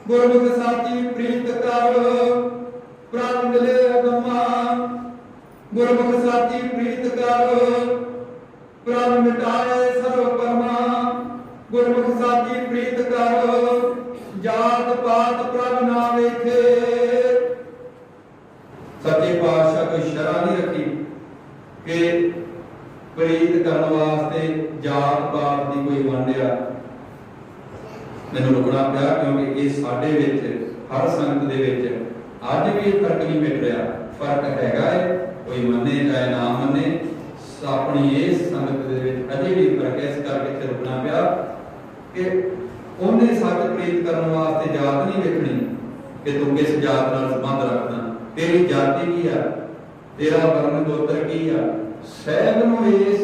गुरमुख साची प्रीत कर प्राण मिले अगमा। गुरमुख साची प्रीत कर प्राण मिटाए सर्व परमा। गुरमुख साची प्रीत कर जात पात प्रभ ना वेखे। सच्चे पातशाह कोई शरह नहीं रखी कि प्रीत करने वास्ते जात पात की कोई वंडिया। मैनूं रुकना पिया क्योंकि ये साडे विच हर संगत दे विच अज भी फर्क नहीं मिट रहा। फर्क हैगा है, कोई मने चाहे ना मने, अपनी इस संगत दे विच अजे भी फर्क है। इस करके इत्थे रुकना पिया कि उन्हें सच प्रीत करने वास्ते जात नहीं देखनी कि तू किस जात नाल संबंध रखना, तेरी जाति की है, तेरा वर्ण गोत्र की है। सहब नूं इस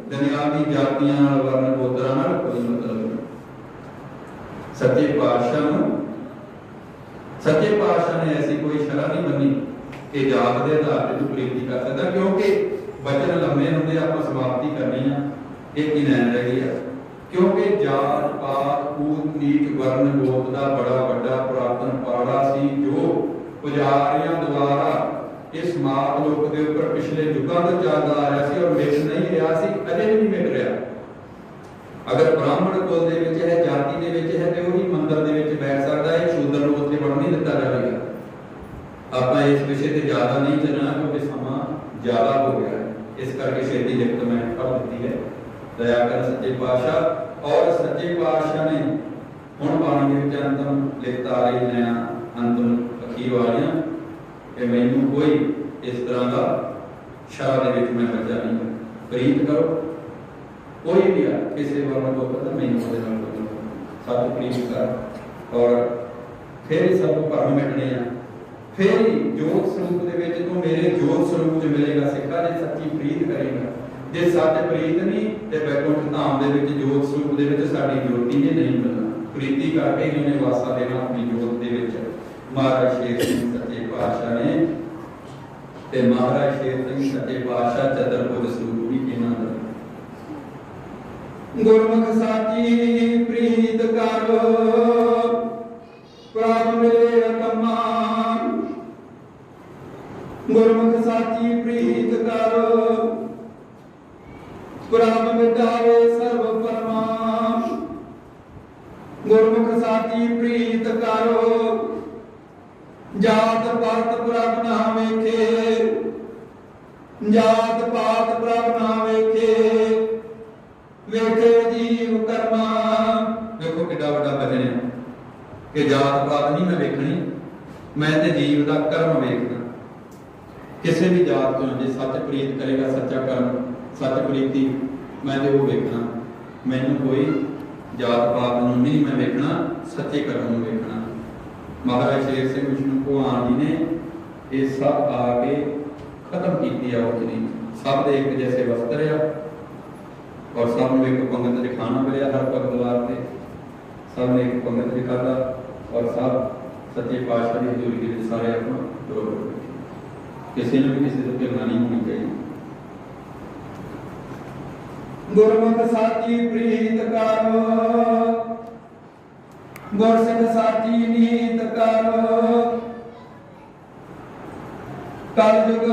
दुनियावी जातियां नाल वर्ण गोत्रां नाल कोई मतलब नहीं। सच्चे पातशाह ने ऐसी कोई शरह नहीं बनी कि जात के आधार पर तू प्रीति कर सकता, क्योंकि वचन लंबे होंगे, आप समाप्ति करनी है, एक ही लाइन रह गई है। क्योंकि जात पात ऊंच नीच वर्ण गोत का बड़ा बड़ा पुरातन पाड़ा सी जो पुजारियों द्वारा इस मातलोक के ऊपर पिछले युगों तक चलता आ रहा सी और मिट नहीं रहा सी, अजे भी नहीं मिट रहा। अगर ब्राह्मण कुल दे विच है, जाति दे विच है, तो वही मंदिर दे विच बैठ सकता है, शूद्र नूं उत्थे वड़न नहीं दिता जाएगा। आपां इस विषय ते ज्यादा नहीं चलना क्योंकि समा ज्यादा हो गया है। इस करके छेती लिखत मैं पढ़ दी है। दया कर सच्चे पातशाह। और सच्चे पातशाह ने हुण बाणी दे विच अंतम लिखत आ रही लैना अंतम अखीर वालियां कि मैनूं कोई इस तरह का शरह दे विच मैं बचा नहीं। प्रीत करो कोई भी आ किसी वर्ण को पता मैनूं उहदे नाल कोई सच प्रीत कर और फिर ही सब भरम मिटने आ। फिर ही जोत स्वरूप दे विच तू मेरे जोत स्वरूप च मिलेगा सिक्खा जे सच्ची प्रीत करेगा। जे सच प्रीत नहीं ते बैकुंठ धाम दे विच जोत स्वरूप दे विच साडी ज्योति ने नहीं मिलना। प्रीति करके ही उन्हें वासा देना अपनी जोत दे विच। महाराज शेर सिंह सच्चे पातशाह ने ते महाराज शेर सिंह सच्चे पातशाह चतुर्भुज स्वरूप भी इन्हां दा। गुरमुख साची प्रीत कर प्रभ मिले अगमा। गुरमुख साची प्रीत कर प्रभ मिटावे सर्व परमा। गुरमुख साची प्रीत कर जात पात प्रभ ना वेखे। जात पात प्रभ ना वेखे वेखे जीव कर्मा। देखो कितना बड़ा वचन है कि जात पात नहीं मैं वेखनी, मैं ते जीव का कर्म वेखना। किसी भी जात तो जे सच प्रीत करेगा सच्चा कर्म सच प्रीति मैं ते वो वेखना। मैनूं कोई जात पात नूं नहीं मैं वेखना, सच्चे कर्म नूं वेखना। महाराज शेर सिंह विष्णु भगवान जी ने ये सब आके खत्म की औचनी। सब दे एक जैसे वस्त्र आ और सब ने एक पंगत च खाना मिले हर भगत वास्ते। सब ने एक पंगत च खादा और सब सच्चे पातशाह की हजूरी के सारे अपना जोड़ किसी ने भी किसी से तुलना नहीं होनी चाहिए। गुरमुख साची प्रीत कर गुरसिख साची नीत कर। कल युग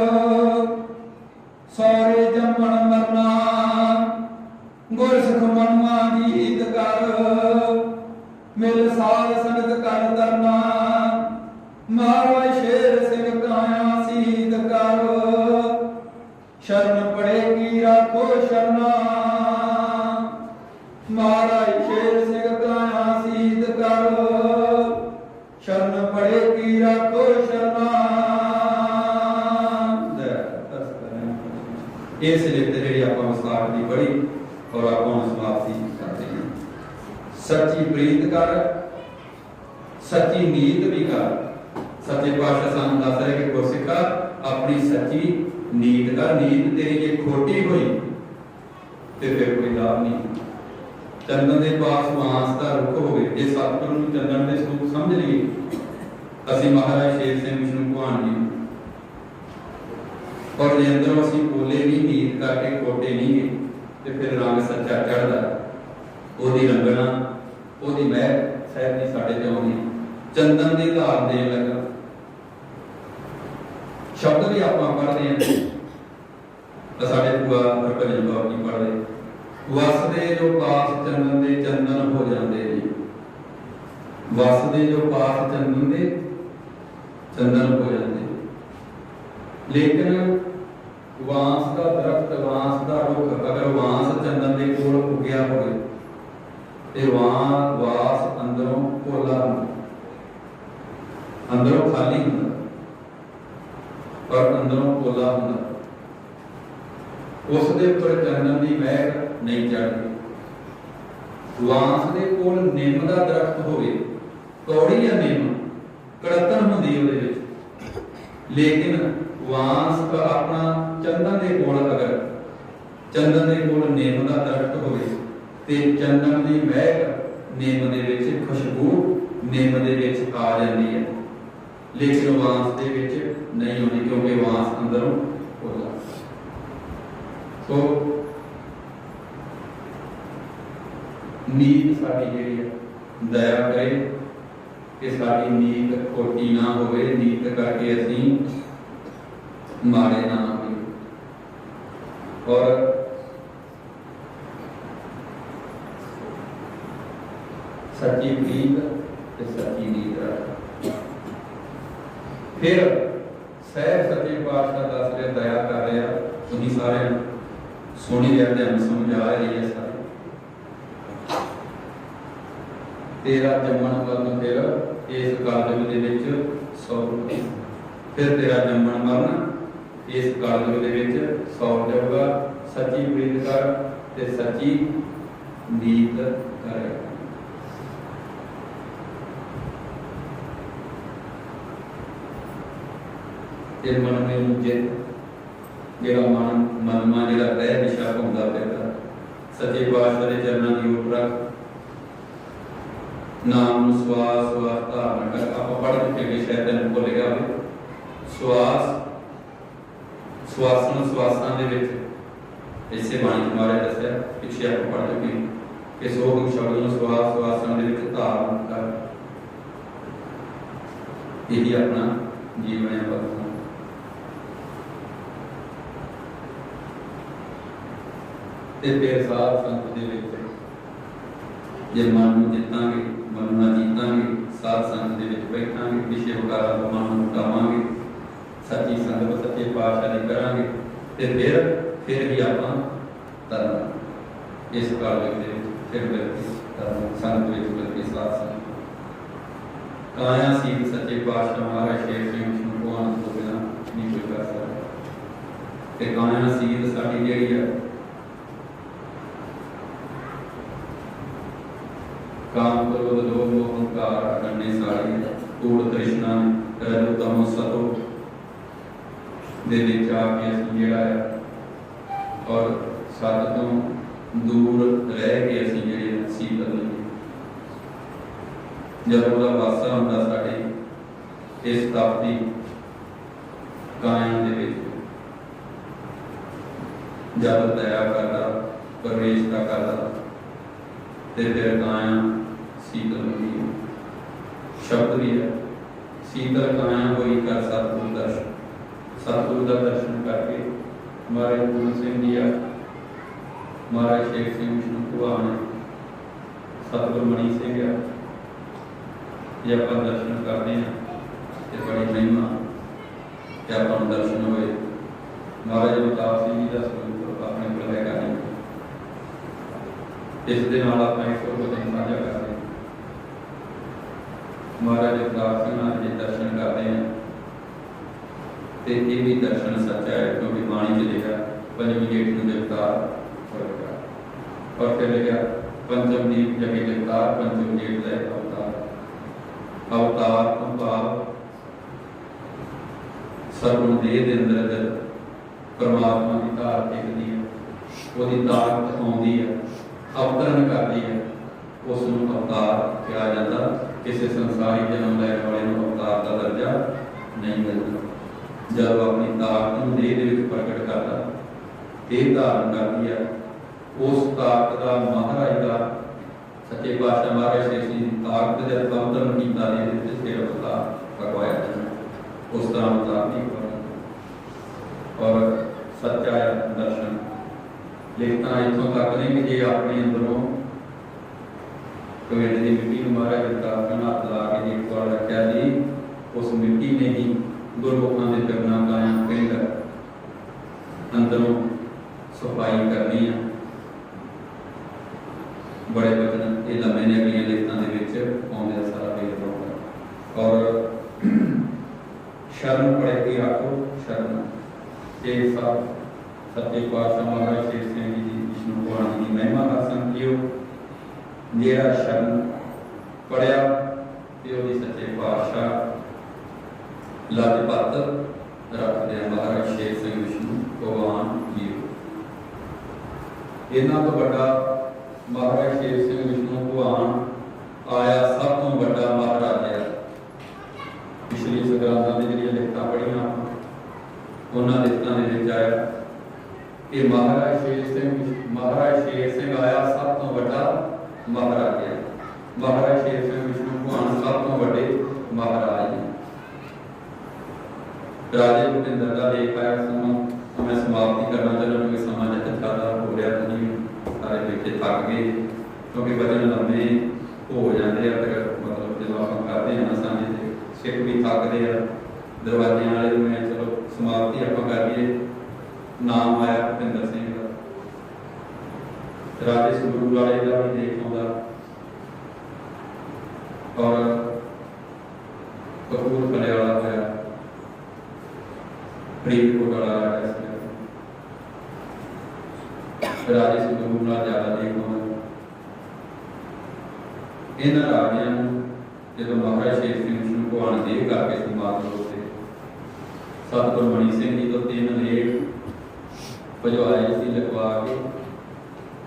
सौरे जमन मरना गुरसिख मनुआ गीत कर। मिल साध संगत कर तरना महाराज शेर सिंह काया सीध कर। शरण पड़े की राखो शरणा महाराज शेर सिंह काया सीध कर। शरण पड़े की राखो शरणा। इस लिखते जी आप विस्तार की पढ़ी और आप समाप्ति करते हैं। सच्ची प्रीत कर सच्ची नीत भी कर। सच्चे पातशाह सानू दस रहे कि गुरसिखा अपनी सच्ची नीत कर। नीत तेरी जे खोटी हुई तो फिर कोई लाभ नहीं। चंदन के पास मांस का रुख हो गए जे सतगुरु नूं चंदन के स्वरूप समझ लीए असीं महाराज शेर सिंह विष्णु भगवान जी और जे अंदरों असीं बोले नहीं नीत करके खोटे नहीं गए तो फिर रंग सच्चा चढ़दा ओदी रंगना ओदी महक सहज नहीं साडे ते आउंदी। चंदन की धार देन लगा। शब्द भी आप पढ़ते हैं, साढ़े बुआ हरभजन कौर जी पढ़ते, वसदे जो पास चंदन दे चंदन हो जाते जी, वसदे जो पास चंदन दे चंदन हो जाते। लेकिन वांस का दरख्त, वांस का रुख, अगर वांस चंदन के कोल उगया हो तो वास अंदरों पोला, अंदरों खाली होंदा पर अंदरों पोला होंदा। उसके उपर चंदन की महक नहीं चढ़ती। वांस के कोल निम का दरख्त होवे, कौड़ी या निम कड़तन होंदी उहदे विच, लेकिन वांस का अपना चंदन के कोल अगर चंदन के कोल निम का दरख्त होवे ते चंदन की महक निम दे विच, खुशबू निम दे विच आ जाती है, लेकिन वांस दे विच नहीं होती, क्योंकि वांस अंदरों पोला। तो नीत साडी जिहड़ी है दया करे कि साडी नीत खोटी ना होवे, नीत करके असीं माड़े ना होइए। और सच्ची प्रीत ते सच्ची नीत रख। फिर सहज सच्चे पातशाह दस रहे, दया कर रहे, तुसीं सारे सुनी रहे, ध्यान समझा रही है सारे। तेरा जम्मण मरण फिर इस कलयुग दे विच 100 रुपये, फिर तेरा जम्मण मरण इस कलयुग दे विच 100 जाऊगा। सच्ची प्रीत कर ते सच्ची नीत करे। ते मन में जित जेड़ा मन मनमा जेड़ा रह दिशा घूमता फिरता, सच्चे पातशाह दे चरणों की ओट रख, नाम श्वास श्वास धारण कर। आप पढ़ चुके कि शायद तेन भुल गया हो, श्वास श्वासन श्वासां दे विच इसे बाणी तुम्हारे दसिया, पिछे आप पढ़ चुके कि सोहम शब्द नूं श्वास श्वासां दे विच धारण कर। यही अपना जीवन है बस। ते फिर साध संत दे विच जे मन नूं जितांगे, मन नूं जीतांगे, साध संत दे विच बैठांगे, विषय वकारा तो मन नूं हटावांगे, सच्ची संगत सच्चे पातशाह दी करांगे, ते फिर ही आपां तरना इस कलयुग दे विच, फिर व्यक्ति तरना संगत विच व्यक्ति साध संगत। काया सीध सच्चे पातशाह महाराज शेर सिंह विष्णु भगवान तो बिना नहीं कोई कर सकदा। ते काया सीध साडी जिहड़ी है काम क्रोध लोभ मोह अहंकार करने सारी कूड़ तृष्णा रजो तमो सतो दे विच आके असीं जिहड़ा है और सत तो दूर रह के असीं जिहड़े सीतल होईए। जब ਉਹਦਾ ਵਾਸਾ ਹੁੰਦਾ ਸਾਡੇ ਇਸ ਤਪ ਦੀ ਕਾਇਮ ਦੇ ਵਿੱਚ, ਜਦ ਦਇਆ ਕਰਦਾ ਪ੍ਰਵੇਸ਼ ਦਾ ਕਰਦਾ ਤੇ ਫਿਰ ਕਾਇਆ शीतल होती है। शब्द भी है शीतल काया होई कर सतगुरु दर्शन। सतगुरु का दर्शन करके महाराज पूर्ण सिंह जी आ, महाराज शेर सिंह विष्णु भगवान है, सतगुरु मणि सिंह आ, ये आप दर्शन करते हैं तो बड़ी महिमा कि आप दर्शन होए। महाराज अवतार सिंह जी का स्वरूप अपने को हैगा नहीं, इस दे नाल आपां एक होर वचन साझा करते हैं। महाराज अवतार सिंह जी दर्शन करते हैं तो ये भी दर्शन सच्चा है, क्योंकि बाणी च लिखा पंचमी जेठ नूं जगतार होएगा, और फिर लिखा पंचम दीप जगे जगतार, पंचम जेठ लै अवतार। अवतार तो भाव सरगुण देह दे अंदर जब परमात्मा की धार टिकदी है, उसकी ताकत आउंदी है, अवतरण करती है, उसनूं अवतार कहा जाता। किसी संसारी जन्म लैण वाले नूं अवतार का दर्जा नहीं मिलता। जब अपनी ताकत नूं देह दे विच प्रगट करता, देह धारण करती है, उस ताकत का महाराज का सच्चे पातशाह महाराज शेर सिंह की ताकत जब अवतरण किया फिर अवतार करवाया जाए उस तरह अवतार नहीं करवाया। और सच्चा दर्शन लिखना इतों तक नहीं कि जे अपने अंदरों कवेट की मिट्टी महाराज दत्ता हाथ ला के जी एक बार रखा जी उस मिट्टी ने ही गुरमुखों के चरणों गाया पिंड अंदरों सफाई करनी है। बड़े वचन ये लम्बे ने अगलियां लिखतों के आने सारा वेद होगा। और शरण पढ़े की आखो शरण ये सब सच्चे पातशाह महाराज शेर सिंह जी विष्णु भगवान की महिमा का संगियो जेड़ा शरण पढ़िया तो सच्चे पातशाह लजपत रखते हैं महाराज शेर सिंह विष्णु भगवान जी। इन्हों तो बड़ा महाराज शेर सिंह विष्णु भगवान आया सब तो बड़ा महाराजा पिछली संग्रांतां दी जिहड़ियां लिखतां पढ़ियां उन्हां लिखतां दे विच आया कि महाराज शेर सिंह आया सब तो बड़ा महाराजा। महाराज शेर सिंह विष्णु भगवान सब तो बड़े महाराज ने। राजे भूपिंदर का लेख आया समय मैं समाप्ति करना चाहूँ क्योंकि समय ज़्यादा हो रहा तो नहीं सारे बेटे थक गए क्योंकि वचन लम्बे हो जाते हैं। फिर मतलब जो आप करते हैं साझे सिख भी थकते हैं दरवाजे वाले मैं चलो समाप्ति आप करिए। नाम आया भुपिंदर सिंह का राजे संगरूर वाले का भी देख आਉਂਦਾ और कपूरथले वाला होया फरीदकोट वाला आया राजे संगरूर ਨਾਲ ਜ਼ਿਆਦਾ ਦੇਖ ਆਉਂਦਾ। ਇਹਨਾਂ ਰਾਜਿਆਂ ਨੂੰ ਜਦੋਂ ਮਹਾਰਾਜ ਸ਼ੇਰ ਸਿੰਘ ਵਿਸ਼ਨੂੰ ਭਗਵਾਨ ਦੇਹ ਕਰਕੇ ਸਮਾਤ ਹੋਤੇ ਸਤਿਗੁਰ ਮਣੀ ਸਿੰਘ ਜੀ ਤੋਂ 3 ਲੇਖ ਭਜਵਾਏ ਸੀ ਲਿਖਵਾ ਕੇ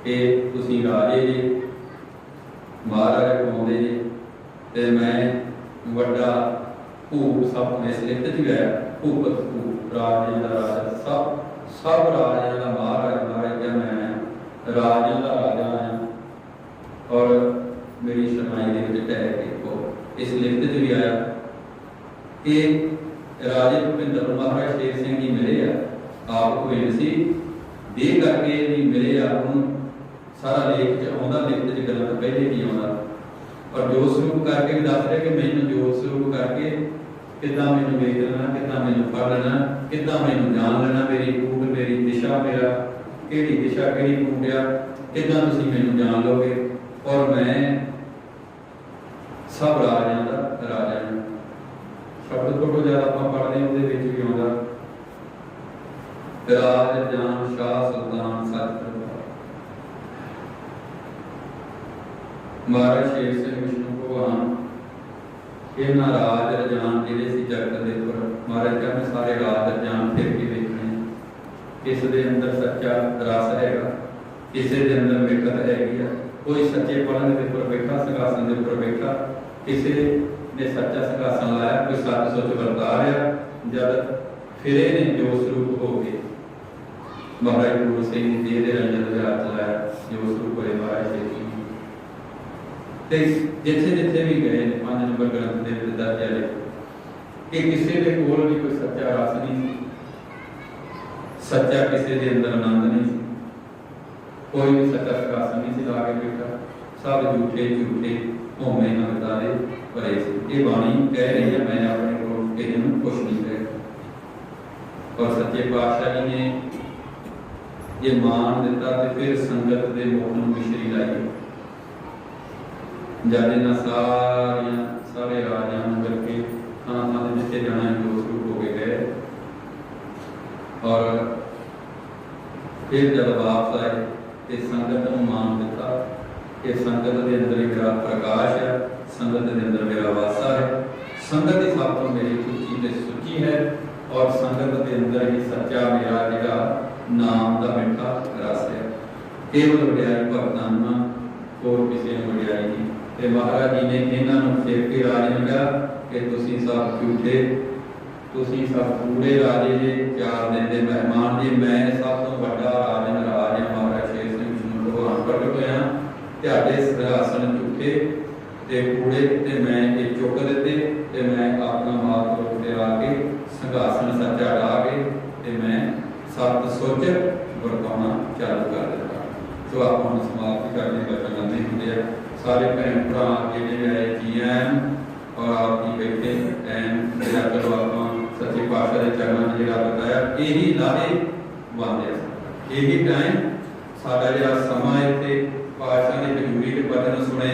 ਕਿ ਤੁਸੀਂ ਰਾਜੇ ਜੀ ਮਹਾਰਾਜ ਕਹਾਉਂਦੇ ਜੀ ਤੇ ਮੈਂ ਵੱਡਾ ਭੂਪ ਸਭ ਇਸ ਲਿਖਤ ਚ ਗਿਆ ਭੂਪਤ ਭੂਪ ਰਾਜੇ ਦਾ ਰਾਜਾ सब राजा का महाराज महाराज क्या मैं राजा का राजा हाँ और मेरी शरणाई के टह के को इस लिखत च भी आया कि राजे भुपिंदर महाराज शेर सिंह जी मिले आप कोई सी दे करके भी मिले सारा लेख च आउंदा लिखत च गल्लां तो पहले भी आउंदा और जो स्वरूप करके भी दस रहे कि मैनूं जो स्वरूप करके कितना मैनूं वेख लेना कितना मैनूं पढ़ लेना कितना मैनूं जान लेना मेरी कूट मेरी दिशा मेरा केड़ी दिशा केड़ी कूट आ कितना तुसीं मैनूं जान लोगे और मैं सब राजा दा राजा हां। शब्द थोड़ा ज़्यादा आपां पढ़दे उहदे विच भी आउंदा राज जान शाह सुल्तान सच महाराज शेर सिंह विष्णु भगवान इन्हां राज रजान जिहड़े सी जगत दे उपर महाराज कहंदे सारे राज रजान फिर के देखने किस दे अंदर सच्चा रस हैगा किसी दे अंदर मिठत हैगी है। कोई सच्चे पलंग दे उपर बैठा सिंघासन दे उपर बैठा किसी ने सच्चा सिंघासन लाया कोई सच सोच वरता रहा जब फिरे ने जो स्वरूप हो गए महाराज गुरु सिंह जी देह दे रंजन दे हाथ लाया जो स्वरूप होए महाराज शेर सिंह ते जिथे जिथे भी गए 5 नंबर ग्रंथ के दर्ज है कि किसी के कोल भी कोई सच्चा रस नहीं सच्चा किसी के अंदर आनंद नहीं कोई भी सच्चा सिंघासन नहीं ला के बैठा सब झूठे झूठे होमे नगदा दे भरे से ये बाणी कह रही है मैं अपने को किसी को कुछ नहीं कह और सच्चे पातशाह जी ने ये मान दिता ते फिर संगत के मुख नूं मिश्री लाई जब इन्हां सारे राजा करके थां थां जिथे जाना जो स्वरूप हो के गए और फिर जब वापस आए तो संगत को मान दिता कि संगत के अंदर ही मेरा प्रकाश है संगत के अंदर मेरा वासा है संगत ही सब तो मेरी सुची ते सुची है और संगत के अंदर ही सच्चा मेरा जिहड़ा नाम का मिठा रस है। केवल वड्याई भगतां होर किसी ने वड्याई नहीं। ते महाराज जी ने इन्हों फिर के राजे ने कहा कि तुसी सब झूठे तुसी सब कूड़े राजे जे 4 दिन के मेहमान जी मैं सब तो बड़ा राजन राज है महाराज शेर सिंह विष्णु भगवान प्रगट होया ਤੁਹਾਡੇ सिंहासन झूठे ते कूड़े ते मैं ये चुक दिते ते मैं अपना मात उत्ते आके सिंहासन सच्चा ढा के ते मैं सत सुच वरताउणा चालू कर दिता। सो आप हम समाप्ति करने बचन लंबे होंगे सारे भैन भरा जिहड़े आए जी आन और आप जी बैठे एन जिहड़ा चलो आप सच्चे पातशाह के चरणों में जिहड़ा बताया यही लाहे बनदे यही टाइम साडा जिहड़ा समा इत्थे पातशाह ने जरूरी के बचन सुने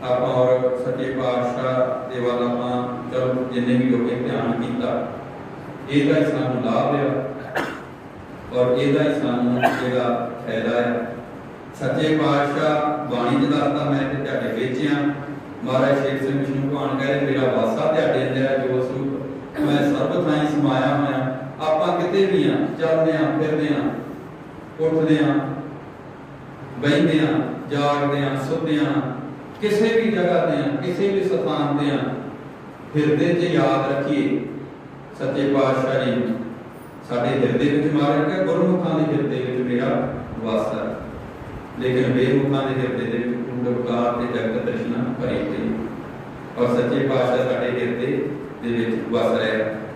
आप और सच्चे पातशाह दे वाल आप चलो जिन्ने भी लोग ध्यान किया ਇਹਦਾ ਹੀ ਸਾਨੂੰ ਲਾਭ ਹੈ और ਇਹਦਾ ਹੀ ਸਾਨੂੰ ਜਿਹੜਾ ਫਾਇਦਾ ਹੈ। ਸੱਚੇ ਪਾਤਸ਼ਾਹ ਬਾਣੀ ਚ ਦੱਸਦਾ ਮੈਂ ਤੇ ਤੁਹਾਡੇ ਵਿੱਚ ਆ ਮਹਾਰਾਜ ਸ਼ੇਰ ਸਿੰਘ ਵਿਸ਼ਨੂੰ ਭਗਵਾਨ ਕਹਿੰਦੇ ਮੇਰਾ ਵਾਸਾ ਤੁਹਾਡੇ ਅੰਦਰ ਹੈ ਜੋ ਸਰੂਪ ਮੈਂ ਸਰਬ ਥਾਈਂ ਸਮਾਇਆ ਹੋਇਆ। ਆਪਾਂ ਕਿਤੇ ਵੀ ਆ ਚੱਲਦੇ ਆ ਫਿਰਦੇ ਆ ਉੱਠਦੇ ਆ ਬੈਠਦੇ ਆ ਜਾਗਦੇ ਆ ਸੁੱਤੇ ਆ ਕਿਸੇ ਵੀ ਜਗ੍ਹਾ ਤੇ ਆ ਕਿਸੇ ਵੀ ਸਥਾਨ ਤੇ ਆ ਹਿਰਦੇ 'ਚ ਯਾਦ ਰੱਖੀਏ सच्चे पातशाह जी साडे हिरदे विच महाराज कहे गुरमुखां दे हिरदे विच मेरा वासा है लेकिन बेमुखां दे हिरदे दे विच कुंड विकार ते जगत तृष्णा भरी पई और सच्चे पातशाह साडे हिरदे दे विच वस रहा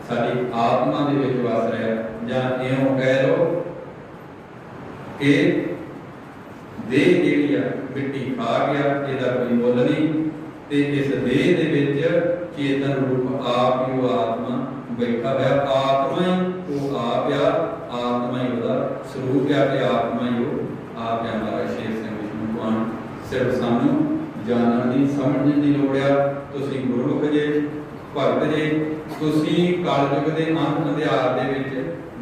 साडी आत्मा दे विच वस रहा जां इउं कह लो कि देह जिहड़ी आ मिट्टी खा गया इहदा कोई मुੱਲ नहीं ते इस देह दे विच चेतन रूप आप ही आत्मा बैठा है आत्मा ही वो आप या आत्मा ही वह स्वरूप है कि आत्मा ही वो आप है हमारा शेर सिंह विष्णु भगवान सिर्फ सानू जानने की समझने की लोड़ है। तुसी गुरमुख जे भगत जे तुसी कलयुग के अंत अंधियार दे विच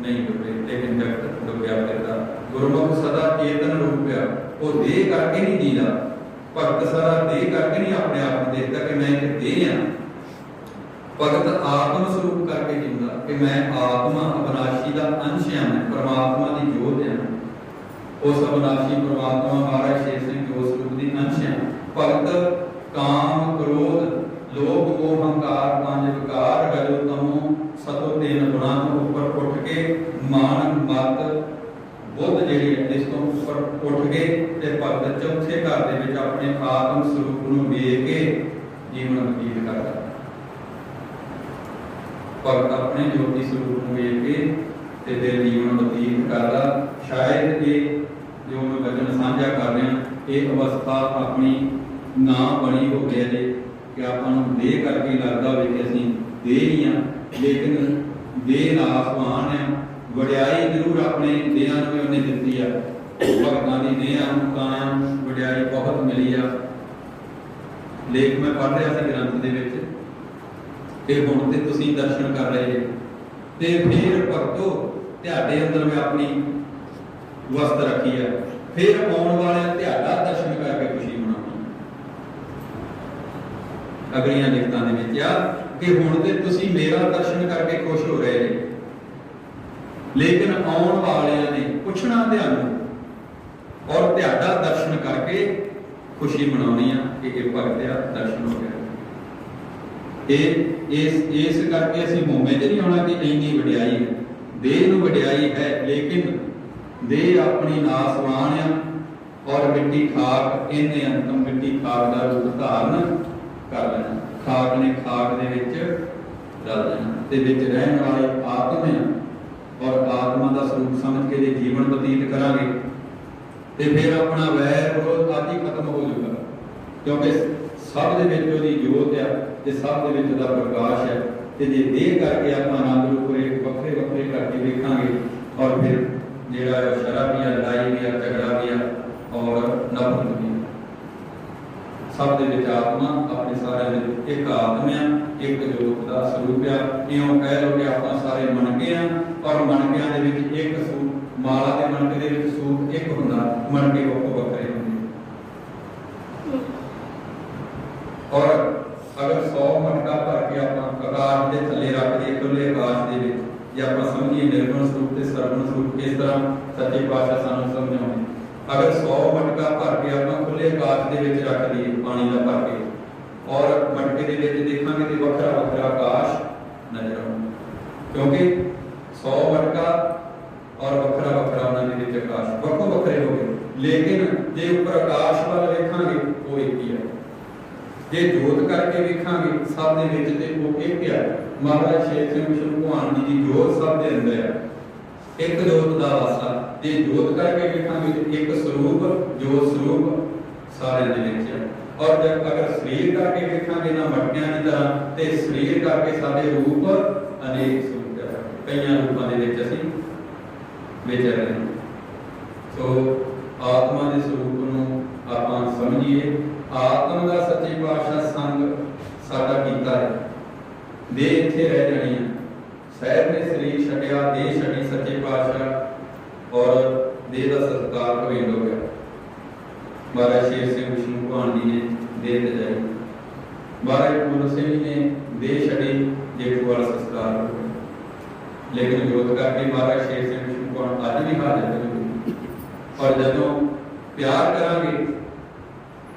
नहीं डुबे लेकिन जगत डुबिया फिरदा गुरमुख सदा चेतन रूप है वो देह करके नहीं जीदा भगत सदा देह करके नहीं अपने आप को देखता कि मैं एक देह हाँ भगत आत्म स्वरूप करके जींदा कि मैं आत्मा अविनाशी का अंश हाँ मैं परमात्मा की जोत हाँ उस अविनाशी परमात्मा महाराज शेर सिंह जो स्वरूप की अंश हाँ। भगत काम क्रोध लोभ मोह अहंकार पांच विकार रजो तमो सतो तीन गुणा तो ऊपर उठ के मान मत बुद्ध जिहड़ी है इस तो ऊपर उठ के ते भगत चौथे घर दे विच अपने आत्म स्वरूप नूं वेख के जीवन बतीत करदा भगत अपने ज्योति स्वरूप को वेख के ते फिर जीवन बतीत करदा। शायद ये जो मैं वचन साझा कर रहा ये अवस्था अपनी ना बनी हो गई है कि आपां नूं देह करके लगदा होवे कि असीं देह ही हाँ लेकिन देह नासवान है वड्याई जरूर अपने देहां नूं उन्हें दित्ती है भगतां दी देहां नूं कायां वड्याई बहुत मिली आ। लेख मैं पढ़ रहा सी ग्रंथ दे विच कि हुण ते तुसीं दर्शन कर रहे जे ते फिर भगतो तुहाडे अंदर मैं अपनी वस्त रखी है फिर आउण वाले तुहाडा दर्शन करके खुशी मनाउणी। अगलियां लिखतां दे विच आ कि हुण ते तुसीं मेरा दर्शन करके खुश हो रहे जे लेकिन आउण वालियां ने पुछना तुहानूं और तुहाडा दर्शन करके खुशी मनाउणी आ कि इह भगत दा दर्शन हो गया। इस करके असीं मोहमे च नहीं आउणा कि इन्नी वड्याई है देह नूं वड्याई है लेकिन देह अपनी नासवान है और मिट्टी खाक इन्हें अंतम मिट्टी खाक का रूप धारण कर लेना खाक ने खाक दे विच रल जाना ते विच रहण वाली आत्मा है और आत्मा का स्वरूप समझ के जे जीवन बतीत करांगे ते फिर अपना वैर विरोध आदि खत्म हो जाएगा क्योंकि सब दे विच ओदी जोत है ते सब दे विच ओदा प्रकाश है ते जे देह करके आत्मा आनंद रूप एक वखरे वखरे करके देखांगे और फिर जेड़ा शराब भी है लड़ाई भी है झगड़ा भी है और नफरत भी है सब दे विच आत्मा अपने सारे दे एक आत्मा है एक जोत दा स्वरूप है। इउं कह लो कि आपां सारे मनके हैं और मनकियां दे विच एक सूत माला दे मनके दे विच सूत एक हुंदा मनके वक्को वखरे हुंदे और अगर 100 मनका भर के आप आकाश के थले रख दिए खुले आकाश दे विच जे आप समझिए निर्गुण स्वरूप ते सरगुण स्वरूप किस तरह सच्चे पातशाह सानू समझाउंदे अगर 100 मटका भर के आप खुले आकाश दे विच रख दिए पानी दा भर के और मटके दे विच देखांगे ते वखरा वखरा आकाश नजर आउंदा क्योंकि 100 मटका और वखरा वखरा उन्हां दे विच आकाश वक्को वखरे हो गए लेकिन जे ऊपर आकाश वाल सब दे विच ते वो एक है। महाराज शेर सिंह विष्णु भगवान जी की जोत सब दे अंदर है, एक जोत का वासा। जे जोत करके वेखांगे तो एक स्वरूप जोत स्वरूप सारे दे विच है। और जब अगर शरीर करके वेखांगे ना मटकियां की तरह, ते शरीर करके सारे रूप अनेक स्वरूप है, कई रूपों के विच असीं विचर रहे हैं। सो आत्मा के स्वरूप नूं आपां समझिए। आत्मा का सच्चे पातशाह संग साडा कीता है। देह इत्थे रह जानी है, शहर ने शरीर छड्डिया, देह छड्डी सच्चे पातशाह, और देह का सत्कार भवेंद हो गया। महाराज शेर सिंह विष्णु भगवान जी ने देह त्यागी, महाराज पूर्ण सिंह ने देह छड्डी, जेठू वाला संस्कार हो गया। लेकिन जोत करके महाराज शेर सिंह विष्णु भगवान अज भी हाजिर है। और जदों प्यार करांगे,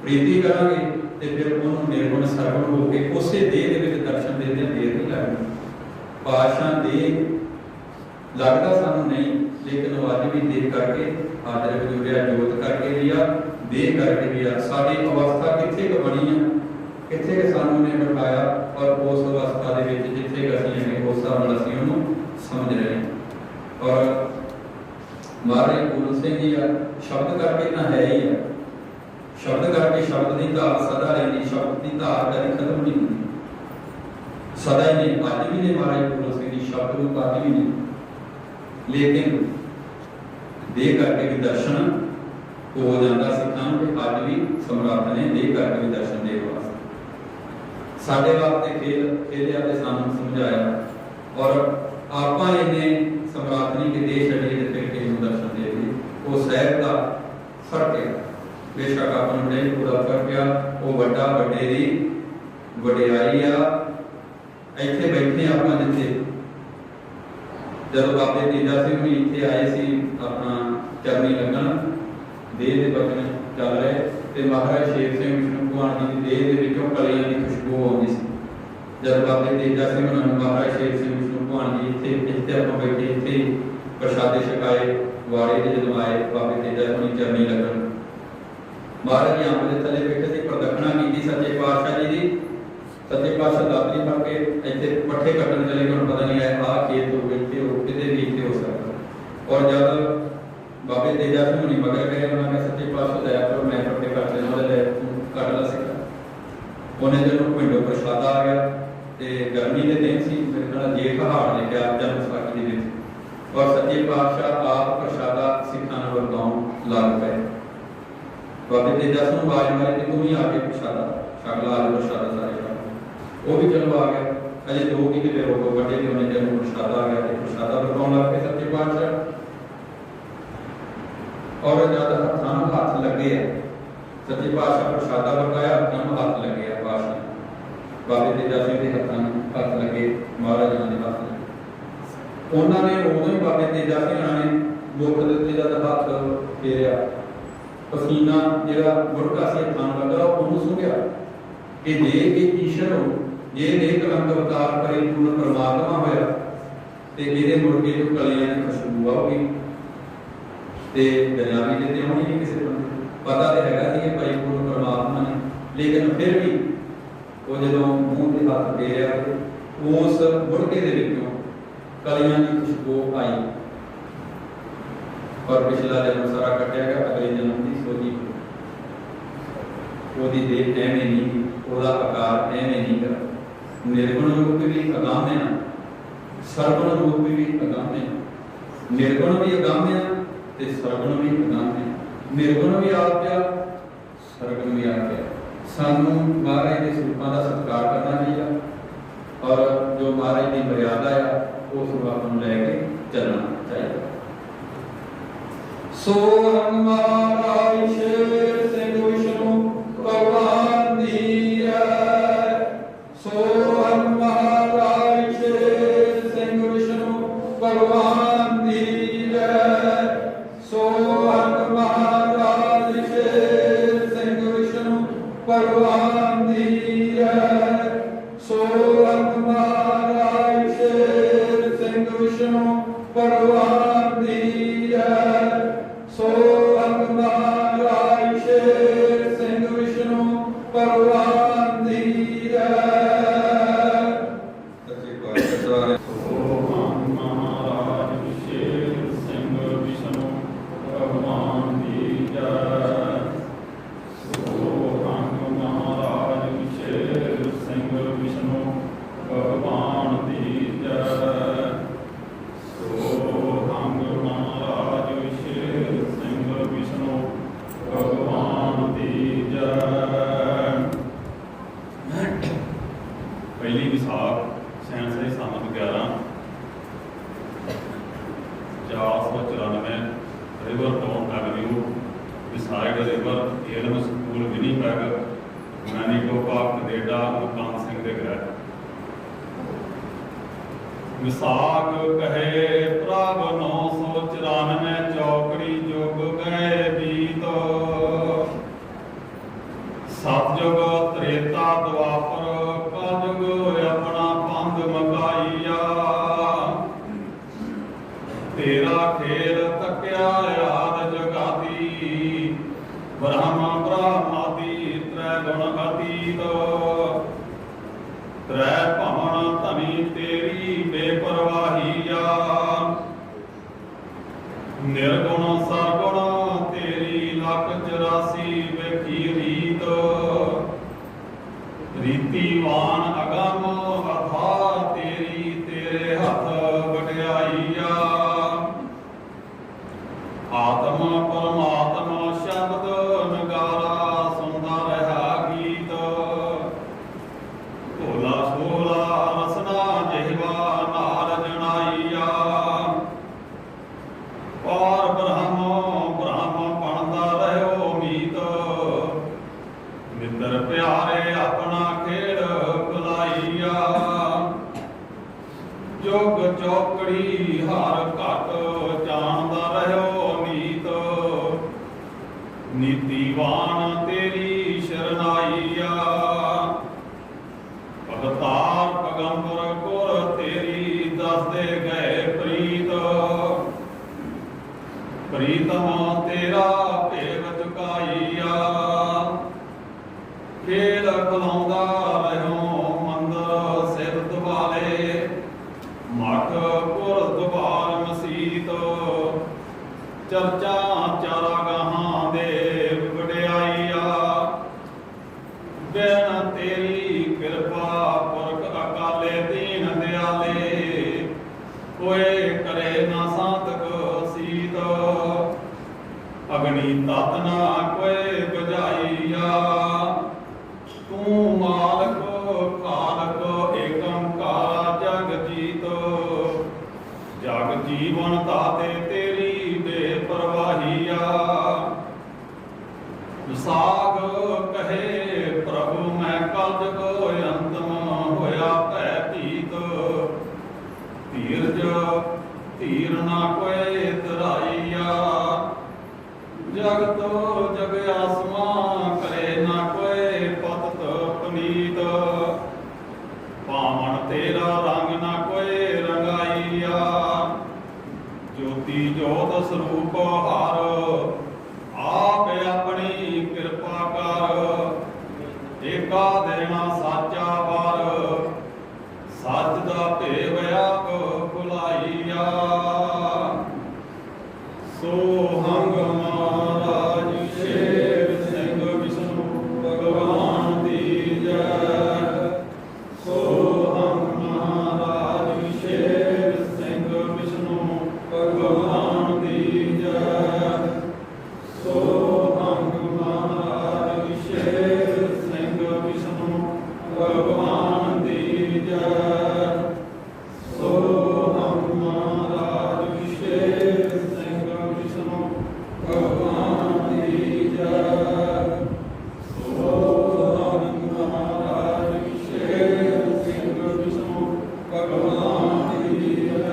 प्रीति करांगे, तो फिर उन्होंने निर्गुण सरगुण होकर उस देह के दर्शन देते देर नहीं लगती। पातशाह देह लगता सानू नहीं, लेकिन अज भी देह करके हाजिर हजूरिया, जोत करके भी आ, देह करके भी आ। साडी अवस्था कित्थे क बनी है, कित्थे क सानू ने बिठाया, और उस अवस्था दे विच जिथे क असीं हैं उस हिसाब नाल असीं उहनूं समझ रहे हैं। और महाराज पूर्ण सिंह जी आ, शब्द करके ना है ही है, शब्द करके शब्द की धार सदा रही, शब्द की धार कभी खत्म नहीं होती, सदा ही नहीं। अज भी ने महाराज पूर्ण सिंह जी शब्द रूप अज भी नहीं, लेकिन देह करके भी दर्शन हो जाता सिखां कि अज भी समर्थ ने देह करके भी दर्शन दे वास्ते साडे वास्ते खेल खेलिया ते सानू समझाया। और आपां इन्हें समर्थ नहीं कि देह छड्डिए ते फिर किसी नूं दर्शन दे दी, वो सहब का फर्क है। बेशक अपन बड़े पूरा फर्क आ, वो वड्डा वड्डे दी वडियाई आ। इत्थे बैठे आपां जिथे जब बाबे तेजा सिंह भी इत्थे आए सी अपना चरनी लगन, देह दे बचन चल रहे, ते महाराज शेर सिंह विष्णु भगवान जी की देह दे विचों कलियां की खुशबू आउंदी सी। जब बाबे तेजा सिंह उन्होंने महाराज शेर सिंह विष्णु भगवान जी इत्थे आपां बैठे, इत्थे प्रसादे छकाए, वाड़े दे जदों आए बाबे तेजा सिंह चरनी लगन, महाराज जी अंब दे थले बैठे सी, प्रदक्षिणा की सच्चे पातशाह जी की। सच्चे पातशाह दातरी फड़ के इत्थे पट्ठे कट्टन चले गए, पता नहीं है आ खेत हो इत्थे हो किते भी इत्थे हो सकता। और जब बाबे तेजा सिंह नहीं मगर गए, उन्होंने सच्चे पातशाह दया करो मैं पट्ठे कट लेना, उहदे कट ला सिक्का। उन्हें जदों पिंडों प्रसादा आ गया, ते गर्मी के दिन सी, मेरे ख्याल जेठ हाड़ लिखा जन्म साखी दे विच, और सच्चे पातशाह आप प्रसादा सिखां नूं वरताउण लग पए। बाबे तेजा सिंह आवाज मारी कि तू ही आके प्रसादा छक ला, आज प्रसादा सारे छक, वो भी चलो आ गया। अजे दो की किते रोको बड़े ने उन्हें जब प्रसादा आ गया, प्रसादा वरताउण लग पे सच्चे पातशाह। और जब हथां नूं हथ लगे सच्चे पातशाह प्रसादा वरताया, हथां नूं हथ लगे पातशाह बाबे तेजा सिंह के हथां नूं हथ लगे, महाराजां दे हथ लगे। उन्होंने उदों ही बाबे तेजा सिंह ने मुख दे उत्ते जद हथ फेरिया, पसीना जिहड़ा मुड़का सी हथां नूं लगा उहनूं सुंघिया कि जे कि ईश्वर हो, जे देह कलंक अवतार परिपूर्ण परमात्मा होया, ते इहदे मुड़के जो कलियां दी खुशबू आउगी, ते दरियावी दे ते होनी नहीं किसी बंदे पता तो हैगा सी कि परिपूर्ण परमात्मा ने, लेकिन फिर भी वो जदों मूँह ते हथ फेरिया उस मुड़के दे विचों कलियां दी खुशबू आई। और पिछला जन्म सारा कटिया गया, अगले जन्म की सोची ओदी देह एवें नहीं, ओदा आकार एवें नहीं गा। निर्गुण रूप भी अगाम्य, सरगुण रूप भी अगाम्य, निर्गुण भी अगाम्य ते सरगुण भी अगाम्य। निर्गुण भी आ गया, सरगुण भी आ गया। सानू महाराज के स्वरूपों का सत्कार करना चाहिए, और जो महाराज की मर्यादा है उस स्वरूप को लैके चलना चाहिए। सो महाराज शेर सिंह विष्णु भगवान दी है, सो महाराज शेर सिंह विष्णु भगवान दी है, सो महाराज शेर सिंह विष्णु भगवान दी है, सो महाराज शेर सिंह विष्णु भगवान दी है, सो पहली विसाख सैंसई सन 11/494 river town avenue beside river elm school Winnipeg Manitoba Canada Mukam Singh के गृह। विसाख कहे प्रभ 994 चौकड़ी जुग गए बीत। सतयुग त्रेता द्वापर कलयुग अपना पंध मकाइया। तेरा खेल तकिया याद जगाती ब्रह्म ब्रह्मादि त्रै गुण अतीत। त्रै भवन धनी तेरी बेपरवाहिया। निर्गुण सरगुण तेरी लख 84 वेखी रीत। रीतिवान अगम अथा तेरी तेरे हथ वड्याइया। आत्म परमात्मा शब्द नगारा सुनदा रहा गीत। भोला सोला रसना जिहवा नार जनाइया। पार ब्रह्म ब्रह्म बनदा रहो मीत। मित्र प्यारे अपना खेड़ बुलाइया। जुग चौकड़ी हर घट जानदा रहो नीत। नीतिवान तेरी शरणाइया। अवतार पगंबर गुर तेरी दसदे गए प्रीत। प्रीतम तेरा भेव चुकाइया। खेल खलाउंदा रहो मंदर सिर दुआले। मठ पुर दुआर मसीत। चर्चा चारागाहां दे वड्याइया। बिन तेरी कृपा पुरख अकाले दीन दयाले। कोई करे ना साधक सीत। अग्नि तत ना कोई बुझाइया। तू मालक कालक एकंकार जग जीत। जग जीवन ताते तेरी बेपरवाहिया। विसाख कहे प्रभु मैं कलजुग अंतम होया भै भीत। धीरज धीर ना कोई तराइया। जगत जग आसमा करे ना कोई पतत पनीत। पावन तेरा रंग ना कोई रंगाइया। ज्योति जोत स्वरूप हर आप अपनी कृपा कर। एका देना साचा वार सच दा भेव आप भुलाइया। सोहंग महाराज शेर सिंह विष्णु भगवान दी जय। सोहंग महाराज शेर सिंह विष्णु भगवान दी जय। सोहंग महाराज शेर सिंह विष्णु भगवान दी जय। सोहंग महाराज शेर सिंह विष्णु भगवान दी जय। सोहंग महाराज शेर सिंह विष्णु भगवान दी जय।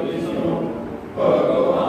विष्णु भगवान